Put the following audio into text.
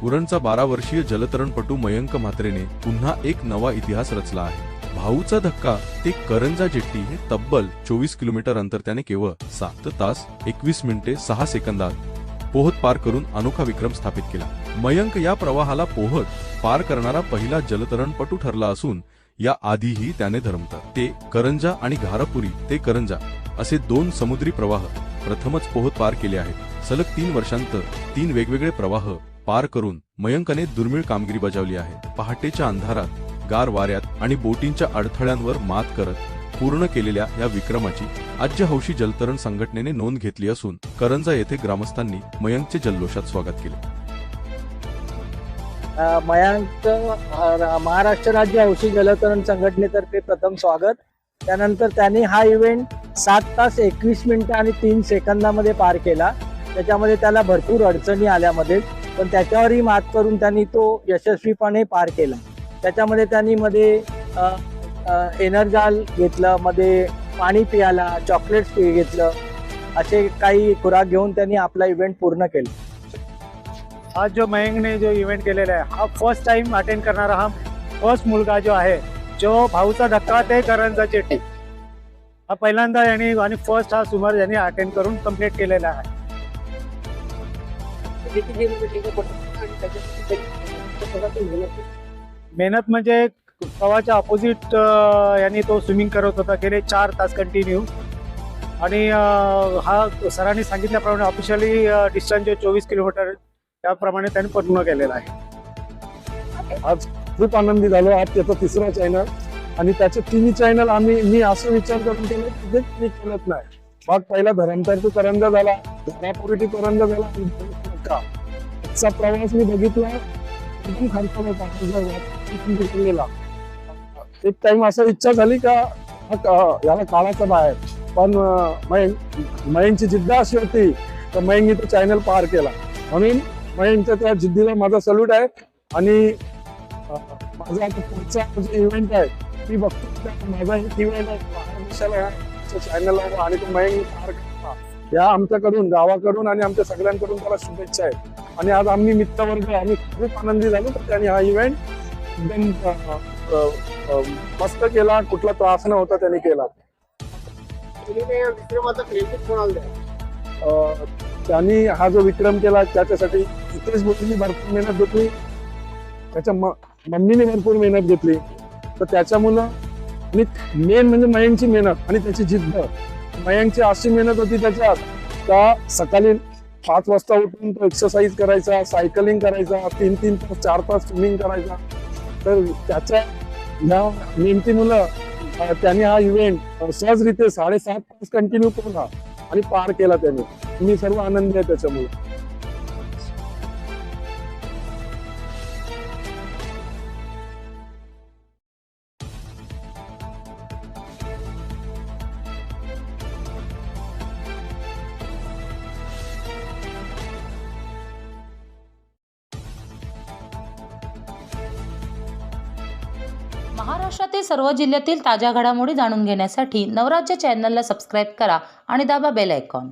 उरणचा 12 वर्षीय जलतरणपटू मयंक म्हात्रेने पुन्हा एक नवा इतिहास रचला आहे। भाऊचा धक्का ते करंजा जेट्टी हे तब्बल 24 किलोमीटर अंतर त्याने केवळ 7 तास 21 मिनिटे 6 सेकंदात पोहत पार करून अनोखा विक्रम स्थापित केला। मयंक या प्रवाहाला पोहत पार करणारा पहिला जलतरणपटू ठरला असून या आधीही त्याने धरमतर ते करंजा आणि घारापुरी ते करंजा असे 2 समुद्री प्रवाह प्रथमच पोहत पार केले आहेत। सलग 3 वर्षांत 3 वेगवेगळे प्रवाह पार करून मयंकने दुर्मिळ कामगिरी बजावली आहे। पहाटेच्या अंधारात गार वाऱ्यात आणि बोटींच्या अडथळ्यांवर मात करत पूर्ण केलेल्या या विक्रमाची आज्य हौशी जलतरण संघटनेने नोंद घेतली असून करंजा येथे ग्रामस्थांनी मयंकचे जल्लोषात स्वागत केले। मयंक महाराष्ट्र राज्य हौशी जलतरण संघटनेतर्फे प्रथम स्वागत। त्यानंतर त्यांनी हा इव्हेंट 7 तास 21 मिनिटं आणि 3 सेकंदामध्ये पार केला। त्याच्यामध्ये त्याला भरपूर अडचणी आल्यामध्ये पण त्याच्यावरही मात करून त्यांनी तो यशस्वीपणे पार केला। त्याच्यामध्ये त्यांनी मध्ये एनर्जाल घेतलं, मध्ये पाणी पियाला, चॉकलेट्स घेतलं, असे काही खुराक घेऊन त्यांनी आपला इव्हेंट पूर्ण केला। आज जो मयंक ने जो इव्हेंट केलेला आहे हा फर्स्ट टाइम अटेंड करणारा हा फर्स्ट मुलगा जो आहे जो भाऊचा धक्का ते करंजा जेट्टी हा पहिल्यांदा यांनी आणि फर्स्ट हा सुमार यांनी अटेंड करून कंप्लीट केलेला आहे। मेहनत म्हणजे प्रवाहाच्या ऑपोजिट यांनी तो स्विमिंग करत होता गेले 4 तास कंटिन्यू आणि हा सरांनी सांगितल्याप्रमाणे ऑफिशियली डिस्टन्स जो 24 किलोमीटर त्याप्रमाणे त्यांनी पूर्ण केलेला आहे। आज खूप आनंदी झालो। आज त्याचा 3रा चॅनल आणि त्याचे 3 चॅनल मी असं विचार करून केले की ते केलंच नाही। मग पहिला धरमतर टू करंजा झाला, घारापुरी टू करंजा झाला, आजचा प्रवास मी बघितला एकदम खर्चाला केलेला। एक टाइम असं इच्छा झाली का याला काळाचा बाहेर, पण मयंकची जिद्द अशी होती तर मयंकने तो चॅनल पार केला। म्हणून मयंकच्या त्या जिद्दीला माझा सल्यूट आहे। आणि माझा आता पुढचा जो इव्हेंट आहे मी बघतो माझा एक इव्हेंट आहे चॅनलला आणि तो मयंक पार केला। या आमच्याकडून गावाकडून आणि आमच्या सगळ्यांकडून त्याला शुभेच्छा आहेत। आणि आज आम्ही मित्रवर्ग आम्ही खूप आनंदी झालो तर त्यांनी हा इव्हेंट एकदम मस्त केला, कुठला त्रास न होता त्यांनी केला। त्यांनी हा जो विक्रम केला त्याच्यासाठी इथेच बोटीने भरपूर मेहनत घेतली, त्याच्या मम्मीने भरपूर मेहनत घेतली। तर त्याच्यामुळं आणि मेन म्हणजे मयंकची मेहनत आणि त्याची जिद्द। मयंकची अशी मेहनत होती त्याच्यात का सकाळी 5 वाजता उठून तो एक्सरसाइज करायचा, सायकलिंग करायचा, 3 तास 4 तास स्विमिंग करायचा। तर त्याच्या ह्या मेहनतीमुळं त्यांनी हा इव्हेंट सहजरित्या 7.5 तास कंटिन्यू केला आणि पार केला त्यांनी। मी सर्व आनंदी आहे त्याच्यामुळे। महाराष्ट्रातील सर्व जिल्ह्यातील ताज्या घडामोडी जाणून घेण्यासाठी नवराज्य चॅनलला सबस्क्राईब करा आणि दाबा बेल आयकॉन।